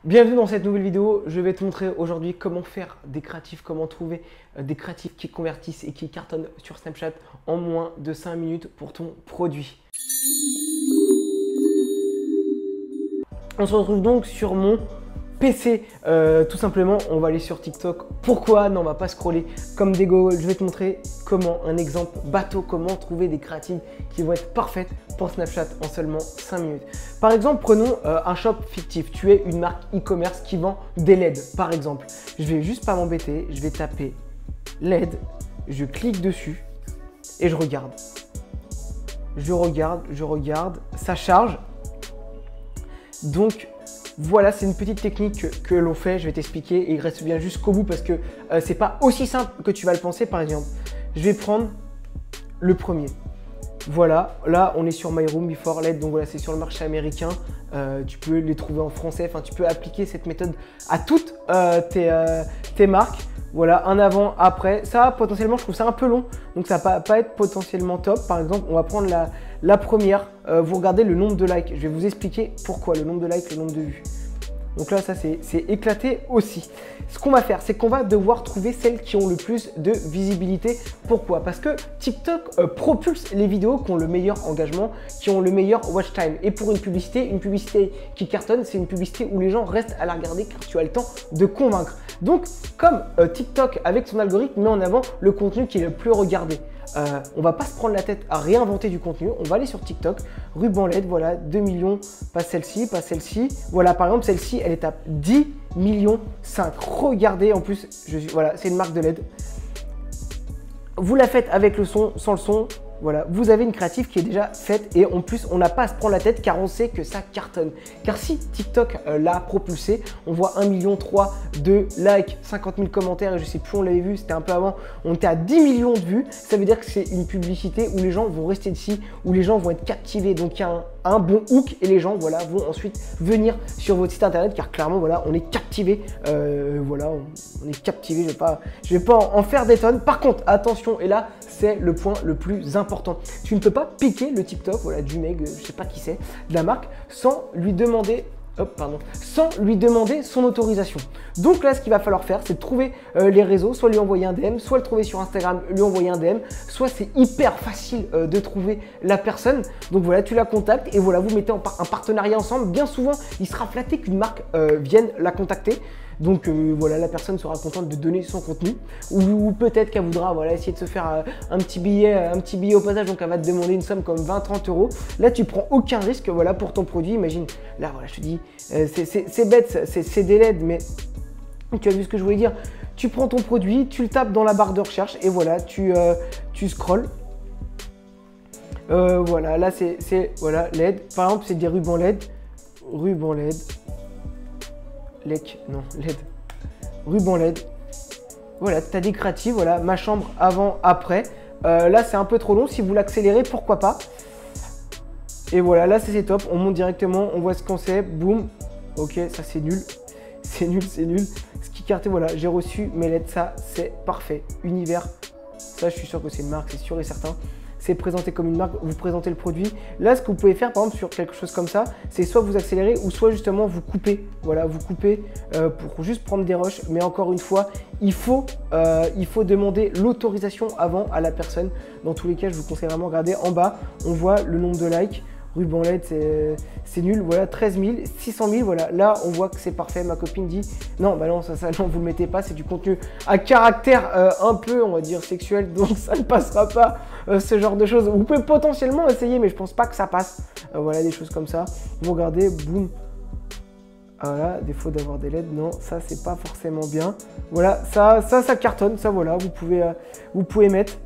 Bienvenue dans cette nouvelle vidéo. Je vais te montrer aujourd'hui comment faire des créatifs, comment trouver des créatifs qui convertissent et qui cartonnent sur Snapchat en moins de 5 minutes pour ton produit. On se retrouve donc sur mon PC, tout simplement. On va aller sur TikTok. Pourquoi? Non, on va pas scroller comme des gogoles. Je vais te montrer comment, un exemple bateau, comment trouver des créatives qui vont être parfaites pour Snapchat en seulement 5 minutes. Par exemple, prenons un shop fictif. Tu es une marque e-commerce qui vend des LED, par exemple. Je vais juste pas m'embêter. Je vais taper LED. Je clique dessus et je regarde. Je regarde. Ça charge. Donc, voilà, c'est une petite technique que l'on fait, je vais t'expliquer et il reste bien jusqu'au bout parce que c'est pas aussi simple que tu vas le penser. Par exemple, je vais prendre le premier. Voilà, là on est sur My Room Before LED, donc voilà, c'est sur le marché américain. Tu peux les trouver en français, enfin tu peux appliquer cette méthode à toutes tes marques. Voilà, un avant, après. Ça, potentiellement, je trouve ça un peu long, donc ça va pas être potentiellement top. Par exemple, on va prendre la première. Vous regardez le nombre de likes. Je vais vous expliquer pourquoi, le nombre de likes, le nombre de vues. Donc là, ça, c'est éclaté aussi. Ce qu'on va faire, c'est qu'on va devoir trouver celles qui ont le plus de visibilité. Pourquoi? Parce que TikTok propulse les vidéos qui ont le meilleur engagement, qui ont le meilleur watch time. Et pour une publicité qui cartonne, c'est une publicité où les gens restent à la regarder car tu as le temps de convaincre. Donc, comme TikTok, avec son algorithme, met en avant le contenu qui est le plus regardé. On va pas se prendre la tête à réinventer du contenu. On va aller sur TikTok, ruban LED, voilà, 2 millions, pas celle-ci, pas celle-ci. Voilà, par exemple, celle-ci, elle est à 10 millions 5. Regardez, en plus, voilà, c'est une marque de LED. Vous la faites avec le son, sans le son. Voilà, vous avez une créative qui est déjà faite et en plus, on n'a pas à se prendre la tête car on sait que ça cartonne. Car si TikTok l'a propulsé, on voit 1,3 million de likes, 50 000 commentaires et je sais plus, on l'avait vu, c'était un peu avant, on était à 10 millions de vues. Ça veut dire que c'est une publicité où les gens vont rester dessus, où les gens vont être captivés. Donc il y a un bon hook et les gens voilà, vont ensuite venir sur votre site internet car clairement voilà, on est captivé. Voilà, on est captivé, je vais pas en faire des tonnes. Par contre, attention, et là, c'est le point le plus important. Tu ne peux pas piquer le TikTok voilà, du mec, je sais pas qui c'est, de la marque, sans lui demander son autorisation. Donc là, ce qu'il va falloir faire, c'est de trouver les réseaux, soit lui envoyer un DM, soit le trouver sur Instagram, lui envoyer un DM, soit c'est hyper facile de trouver la personne. Donc voilà, tu la contactes et voilà, vous mettez un partenariat ensemble. Bien souvent, il sera flatté qu'une marque vienne la contacter. Donc voilà, la personne sera contente de donner son contenu ou peut-être qu'elle voudra voilà, essayer de se faire un petit billet au passage, donc elle va te demander une somme comme 20-30 €. Là, tu prends aucun risque voilà, pour ton produit. Imagine, là, voilà, je te dis, c'est bête, c'est des LED, mais tu as vu ce que je voulais dire. Tu prends ton produit, tu le tapes dans la barre de recherche et voilà, tu scrolls. Voilà, là, c'est voilà, LED. Par exemple, c'est des rubans LED. Ruban LED. LED. Ruban LED. Voilà, tu as des créatifs, voilà, ma chambre avant, après. Là, c'est un peu trop long. Si vous l'accélérez, pourquoi pas. Et voilà, là, c'est top. On monte directement, on voit ce qu'on sait. Boum. Ok, ça, c'est nul. C'est nul. Ce qui carté, voilà, j'ai reçu mes LED. Ça, c'est parfait. Univers. Ça, je suis sûr que c'est une marque, c'est sûr et certain. C'est présenté comme une marque, vous présentez le produit. Là, ce que vous pouvez faire, par exemple, sur quelque chose comme ça, c'est soit vous accélérez ou soit justement vous coupez. Voilà, vous coupez pour juste prendre des rushs. Mais encore une fois, il faut demander l'autorisation avant à la personne. Dans tous les cas, je vous conseille vraiment de regarder en bas. On voit le nombre de likes. Ruban LED, c'est nul. Voilà, 13 000, 600 000. Voilà, là, on voit que c'est parfait. Ma copine dit non, bah non, ça non, vous le mettez pas. C'est du contenu à caractère un peu, on va dire, sexuel. Donc, ça ne passera pas, ce genre de choses. Vous pouvez potentiellement essayer, mais je pense pas que ça passe. Voilà, des choses comme ça. Vous regardez, boum. Voilà, défaut d'avoir des LED. Non, ça, c'est pas forcément bien. Voilà, ça cartonne. Ça, voilà, vous pouvez mettre.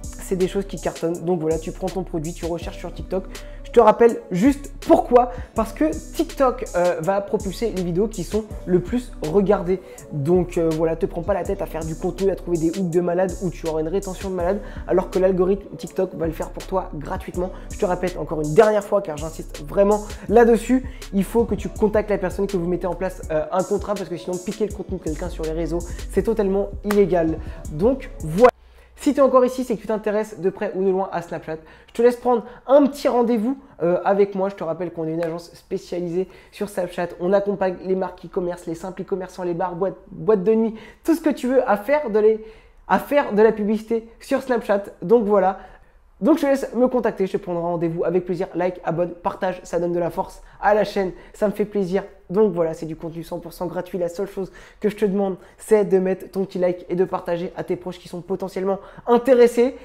C'est des choses qui cartonnent. Donc voilà, tu prends ton produit, tu recherches sur TikTok. Je te rappelle juste pourquoi. Parce que TikTok va propulser les vidéos qui sont le plus regardées. Donc voilà, te prends pas la tête à faire du contenu, à trouver des hooks de malade où tu auras une rétention de malade, alors que l'algorithme TikTok va le faire pour toi gratuitement. Je te répète encore une dernière fois, car j'insiste vraiment là-dessus, il faut que tu contactes la personne, que vous mettez en place un contrat, parce que sinon piquer le contenu de quelqu'un sur les réseaux, c'est totalement illégal. Donc voilà. Si tu es encore ici, c'est que tu t'intéresses de près ou de loin à Snapchat. Je te laisse prendre un petit rendez-vous avec moi. Je te rappelle qu'on est une agence spécialisée sur Snapchat. On accompagne les marques e-commerce, les simples e-commerçants, les bars, boîtes de nuit, tout ce que tu veux à faire de la publicité sur Snapchat. Donc voilà. Donc je te laisse me contacter, je te prendrai rendez-vous avec plaisir. Like, abonne, partage, ça donne de la force à la chaîne, ça me fait plaisir. Donc voilà, c'est du contenu 100% gratuit. La seule chose que je te demande, c'est de mettre ton petit like et de partager à tes proches qui sont potentiellement intéressés.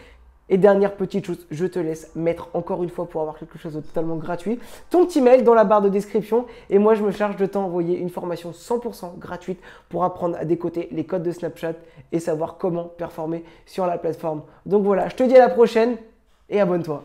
Et dernière petite chose, je te laisse mettre encore une fois pour avoir quelque chose de totalement gratuit, ton petit mail dans la barre de description et moi je me charge de t'envoyer une formation 100% gratuite pour apprendre à décoder les codes de Snapchat et savoir comment performer sur la plateforme. Donc voilà, je te dis à la prochaine et abonne-toi.